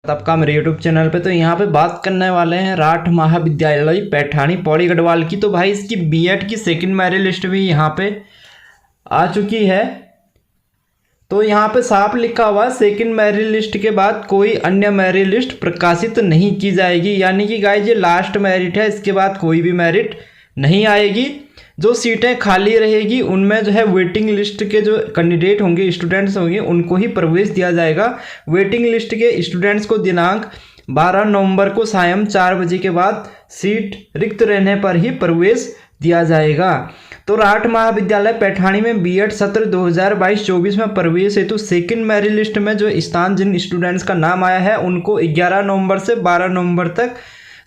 आपका मेरे YouTube channel पे। तो यहाँ पे बात करने वाले हैं राठ महाविद्यालय पैठानी पौड़ी गढ़वाल की। तो भाई इसकी बीएड की सेकंड मेरिट लिस्ट भी यहाँ पे आ चुकी है। तो यहाँ पे साफ लिखा हुआ सेकंड मेरिट लिस्ट के बाद कोई अन्य मेरिट लिस्ट प्रकाशित नहीं की जाएगी, यानी कि गाइस ये लास्ट मेरिट है, इसके बाद कोई भी मेरिट नहीं आएगी। जो सीटें खाली रहेगी उनमें जो है वेटिंग लिस्ट के जो कैंडिडेट होंगे, स्टूडेंट्स होंगे, उनको ही प्रवेश दिया जाएगा। वेटिंग लिस्ट के स्टूडेंट्स को दिनांक 12 नवंबर को सायं 4 बजे के बाद सीट रिक्त रहने पर ही प्रवेश दिया जाएगा। तो राठ महाविद्यालय पैठानी में बीएड सत्र 2022-24 में प्रवेश हेतु सेकंड मेरिट लिस्ट में जो स्थान जिन स्टूडेंट्स का नाम आया है उनको 11 नवंबर से 12 नवंबर तक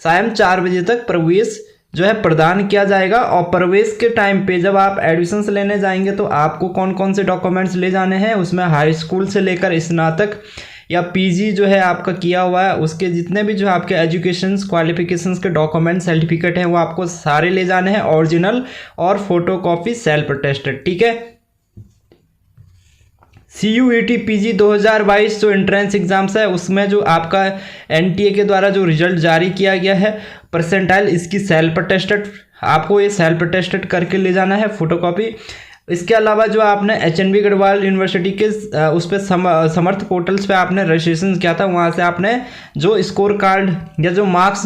सायं 4 बजे तक प्रवेश जो है प्रदान किया जाएगा। और प्रवेश के टाइम पे जब आप एडमिशन्स लेने जाएंगे तो आपको कौन कौन से डॉक्यूमेंट्स ले जाने हैं, उसमें हाई स्कूल से लेकर स्नातक या पीजी जो है आपका किया हुआ है उसके जितने भी जो आपके एजुकेशंस क्वालिफिकेशंस के डॉक्यूमेंट सर्टिफिकेट हैं वो आपको सारे ले जाने हैं, ओरिजिनल और फोटोकॉपी सेल्फ अटेस्टेड। ठीक है। CUET PG 2022 जो एंट्रेंस एग्जाम्स है उसमें जो आपका NTA के द्वारा जो रिजल्ट जारी किया गया है परसेंटाइल, इसकी सेल्फ अटेस्टेड आपको ये सेल्फ अटेस्टेड करके ले जाना है फोटोकॉपी। इसके अलावा जो आपने HNB गढ़वाल यूनिवर्सिटी के उस पर समर्थ पोर्टल्स पे आपने रजिस्ट्रेशन किया था, वहाँ से आपने जो स्कोर कार्ड या जो मार्क्स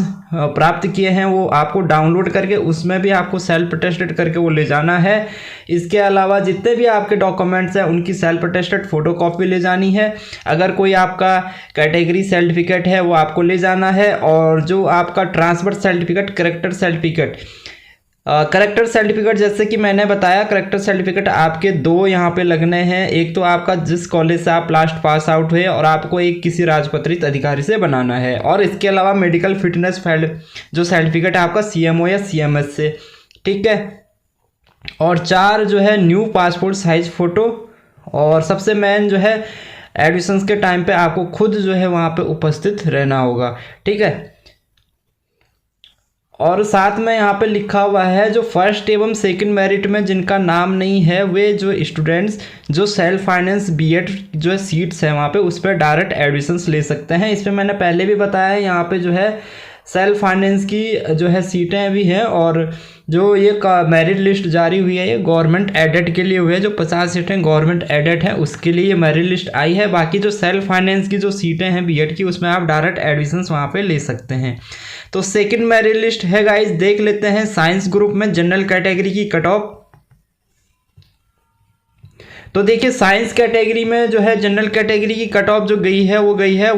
प्राप्त किए हैं वो आपको डाउनलोड करके उसमें भी आपको सेल्फ अटेस्टेड करके वो ले जाना है। इसके अलावा जितने भी आपके डॉक्यूमेंट्स हैं उनकी सेल्फ अटेस्टेड फोटोकॉपी ले जानी है। अगर कोई आपका कैटेगरी सर्टिफिकेट है वो आपको ले जाना है, और जो आपका transfer certificate, character certificate, character certificate जैसे कि मैंने बताया करेक्टर सर्टिफिकेट आपके दो यहाँ पे लगने हैं। एक तो आपका जिस कॉलेज से आप लास्ट पास आउट हुए और आपको एक किसी राजपत्रित अधिकारी से बनाना है, और इसके अलावा मेडिकल फिटनेस जो सर्टिफिकेट है आपका CMO या CMS से। ठीक है। और 4 जो है न्यू पासपोर्ट साइज फ़ोटो, और सबसे मेन जो है एडमिशन्स के टाइम पे आपको खुद जो है वहाँ पे उपस्थित रहना होगा। ठीक है। और साथ में यहाँ पे लिखा हुआ है जो फर्स्ट एवं सेकंड मेरिट में जिनका नाम नहीं है वे जो स्टूडेंट्स जो सेल्फ फाइनेंस बीएड जो है सीट्स है वहाँ पे उस पर डायरेक्ट एडमिशन्स ले सकते हैं। इस पर मैंने पहले भी बताया है, यहाँ पे जो है सेल्फ फाइनेंस की जो है सीटें भी हैं, और जो ये मेरिट लिस्ट जारी हुई है ये गवर्नमेंट एडेड के लिए हुई है। जो 50 सीटें गवर्नमेंट एडेड है उसके लिए ये मेरिट लिस्ट आई है। बाकी जो सेल्फ फाइनेंस की जो सीटें हैं बीएड की उसमें आप डायरेक्ट एडमिशन्स वहाँ पे ले सकते हैं। तो सेकंड मेरिट लिस्ट है गाइस, देख लेते हैं। साइंस ग्रुप में जनरल कैटेगरी की कट ऑफ, तो देखिए साइंस कैटेगरी में जो है जनरल कैटेगरी की कट ऑफ जो गई है वो गई है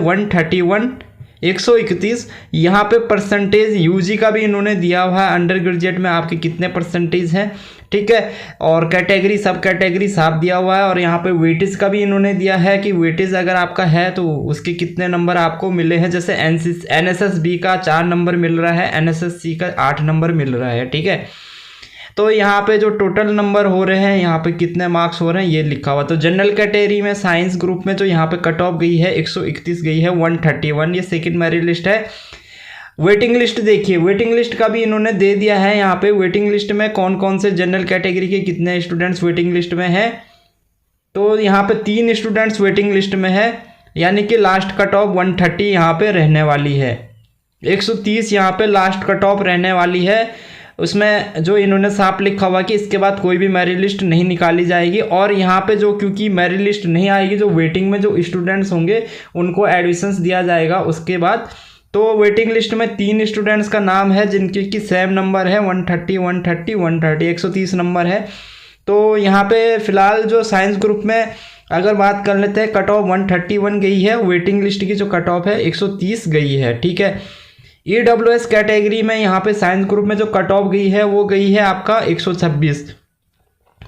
131 यहाँ पे परसेंटेज यूजी का भी इन्होंने दिया हुआ है, अंडर ग्रेजुएट में आपके कितने परसेंटेज हैं। ठीक है। और कैटेगरी सब कैटेगरी साफ दिया हुआ है, और यहाँ पे वेटेज का भी इन्होंने दिया है कि वेटेज अगर आपका है तो उसके कितने नंबर आपको मिले हैं। जैसे NSSB का 4 नंबर मिल रहा है, NSSC का 8 नंबर मिल रहा है। ठीक है। तो यहाँ पे जो टोटल नंबर हो रहे हैं, यहाँ पे कितने मार्क्स हो रहे हैं ये लिखा हुआ। तो जनरल कैटेगरी में साइंस ग्रुप में जो यहाँ पे कट ऑफ गई है 131 गई है, 131 ये सेकंड मेरिट लिस्ट है। वेटिंग लिस्ट देखिए, वेटिंग लिस्ट का भी इन्होंने दे दिया है। यहाँ पे वेटिंग लिस्ट में कौन कौन से जनरल कैटेगरी के कितने स्टूडेंट्स वेटिंग लिस्ट में हैं। तो यहाँ पे 3 स्टूडेंट्स वेटिंग लिस्ट में है, यानी कि लास्ट कट ऑफ 130 यहाँ पे रहने वाली है। 130 यहाँ पे लास्ट कट ऑफ रहने वाली है। उसमें जो इन्होंने साफ लिखा हुआ कि इसके बाद कोई भी मेरिट लिस्ट नहीं निकाली जाएगी। और यहाँ पे जो क्योंकि मेरिट लिस्ट नहीं आएगी, जो वेटिंग में जो स्टूडेंट्स होंगे उनको एडमिशन्स दिया जाएगा उसके बाद। तो वेटिंग लिस्ट में 3 स्टूडेंट्स का नाम है जिनके की सेम नंबर है 130 130 130 130 नंबर है। तो यहाँ पे फिलहाल जो साइंस ग्रुप में अगर बात कर लेते हैं कट ऑफ 131 गई है, वेटिंग लिस्ट की जो कट ऑफ है 130 गई है। ठीक है। EWS कैटेगरी में यहाँ पे साइंस ग्रुप में जो कट ऑफ गई है वो गई है आपका 126,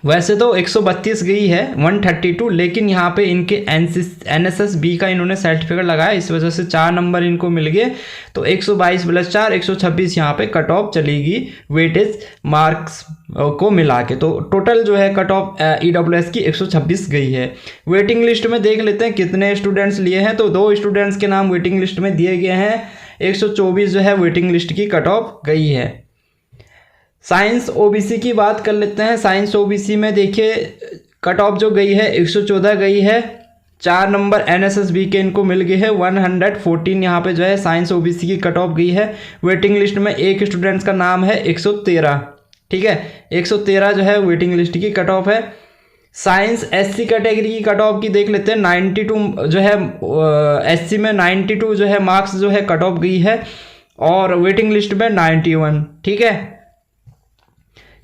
वैसे तो 132 गई है 132, लेकिन यहाँ पे इनके NSSB का इन्होंने सर्टिफिकेट लगाया, इस वजह से 4 नंबर इनको मिल गए। तो 122 + 4 126 यहाँ पे कट ऑफ चलेगी वेटेज मार्क्स को मिला के। तो टोटल जो है कट ऑफ EWS की 126 गई है। वेटिंग लिस्ट में देख लेते हैं कितने स्टूडेंट्स लिए हैं। तो 2 स्टूडेंट्स के नाम वेटिंग लिस्ट में दिए गए हैं, 124 जो है वेटिंग लिस्ट की कट ऑफ गई है। साइंस OBC की बात कर लेते हैं। साइंस OBC में देखिए कट ऑफ जो गई है 114 गई है, 4 नंबर NSSB के इनको मिल गए हैं। 114 यहाँ पे जो है साइंस OBC की कट ऑफ गई है। वेटिंग लिस्ट में एक स्टूडेंट्स का नाम है 113, ठीक है, 113 जो है वेटिंग लिस्ट की कट ऑफ है। साइंस SC कैटेगरी की कट ऑफ की देख लेते हैं। 92 जो है SC में 92 जो है मार्क्स जो है कट ऑफ गई है और वेटिंग लिस्ट में 91, ठीक है।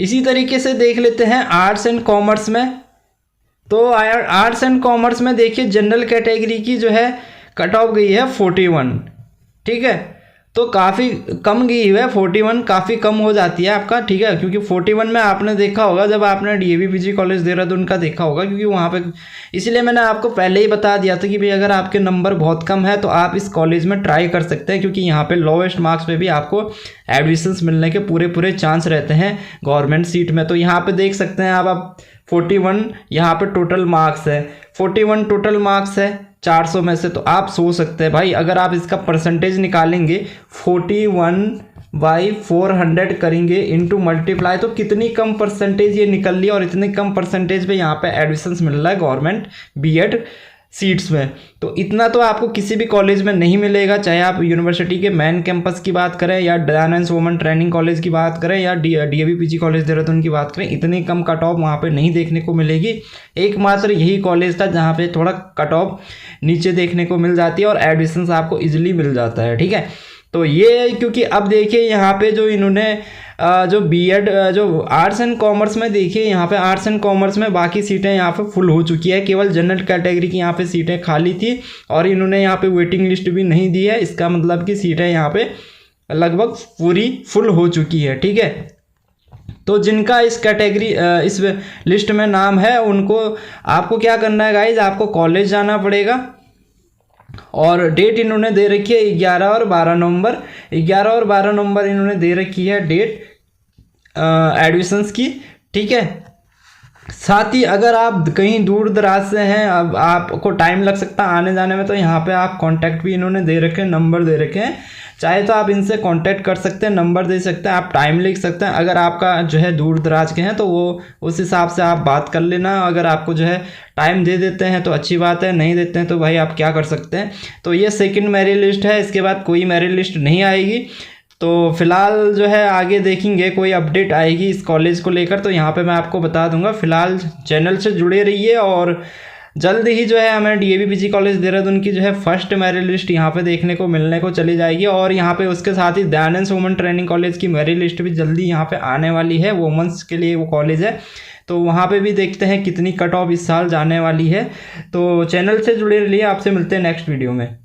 इसी तरीके से देख लेते हैं आर्ट्स एंड कॉमर्स में। तो आर्ट्स एंड कॉमर्स में देखिए जनरल कैटेगरी की जो है कट ऑफ गई है 41, ठीक है, तो काफ़ी कम गई है 41, काफ़ी कम हो जाती है आपका, ठीक है, क्योंकि 41 में आपने देखा होगा जब आपने DAV PG कॉलेज देहरादून का देखा होगा, क्योंकि वहाँ पे इसलिए मैंने आपको पहले ही बता दिया था कि भाई अगर आपके नंबर बहुत कम है तो आप इस कॉलेज में ट्राई कर सकते हैं, क्योंकि यहाँ पे लोवेस्ट मार्क्स पे भी आपको एडमिशन्स मिलने के पूरे चांस रहते हैं गवर्नमेंट सीट में। तो यहाँ पर देख सकते हैं आप 41 यहाँ पर टोटल मार्क्स है, 41 टोटल मार्क्स है 400 में से। तो आप सोच सकते हैं भाई अगर आप इसका परसेंटेज निकालेंगे 41/400 करेंगे इनटू मल्टीप्लाई, तो कितनी कम परसेंटेज ये निकल रही है और इतनी कम परसेंटेज पे यहाँ पे एडमिशन्स मिल रहा है गवर्नमेंट BEd सीट्स में। तो इतना तो आपको किसी भी कॉलेज में नहीं मिलेगा, चाहे आप यूनिवर्सिटी के मेन कैंपस की बात करें या डायनेंस वुमेन ट्रेनिंग कॉलेज की बात करें या DAV PG कॉलेज देहरादून की बात करें, इतनी कम कट ऑफ वहाँ पे नहीं देखने को मिलेगी। एकमात्र यही कॉलेज था जहाँ पे थोड़ा कट ऑफ नीचे देखने को मिल जाती है और एडमिशन्स आपको ईजिली मिल जाता है, ठीक है। तो ये क्योंकि अब देखिए यहाँ पे जो इन्होंने जो BEd जो आर्ट्स एंड कॉमर्स में देखिए यहाँ पे आर्ट्स एंड कॉमर्स में बाकी सीटें यहाँ पे फुल हो चुकी है, केवल जनरल कैटेगरी की यहाँ पे सीटें खाली थी और इन्होंने यहाँ पे वेटिंग लिस्ट भी नहीं दी है। इसका मतलब कि सीटें यहाँ पे लगभग पूरी फुल हो चुकी है, ठीक है। तो जिनका इस कैटेगरी इस लिस्ट में नाम है उनको आपको क्या करना है गाइज, आपको कॉलेज जाना पड़ेगा और डेट इन्होंने दे रखी है 11 और 12 नवंबर। 11 और 12 नवंबर इन्होंने दे रखी है डेट एडमिशन्स की, ठीक है। साथ ही अगर आप कहीं दूर दराज से हैं, अब आपको टाइम लग सकता है आने जाने में, तो यहाँ पे आप कांटेक्ट भी इन्होंने दे रखे हैं, नंबर दे रखे हैं, चाहे तो आप इनसे कांटेक्ट कर सकते हैं, नंबर दे सकते हैं, आप टाइम लिख सकते हैं। अगर आपका जो है दूर दराज के हैं तो वो उस हिसाब से आप बात कर लेना। अगर आपको जो है टाइम दे देते हैं तो अच्छी बात है, नहीं देते हैं तो भाई आप क्या कर सकते हैं। तो ये सेकंड मेरिट लिस्ट है, इसके बाद कोई मेरिट लिस्ट नहीं आएगी। तो फिलहाल जो है आगे देखेंगे कोई अपडेट आएगी इस कॉलेज को लेकर तो यहाँ पे मैं आपको बता दूंगा। फिलहाल चैनल से जुड़े रहिए और जल्द ही जो है हमें DAV PG कॉलेज देहरादून की जो है फर्स्ट मेरिट लिस्ट यहाँ पे देखने को मिलने को चली जाएगी और यहाँ पे उसके साथ ही दयानंद वुमेन ट्रेनिंग कॉलेज की मेरिट लिस्ट भी जल्दी यहाँ पे आने वाली है। वुमेंस के लिए वो कॉलेज है, तो वहाँ पे भी देखते हैं कितनी कट ऑफ इस साल जाने वाली है। तो चैनल से जुड़े रहिए, आपसे मिलते हैं नेक्स्ट वीडियो में।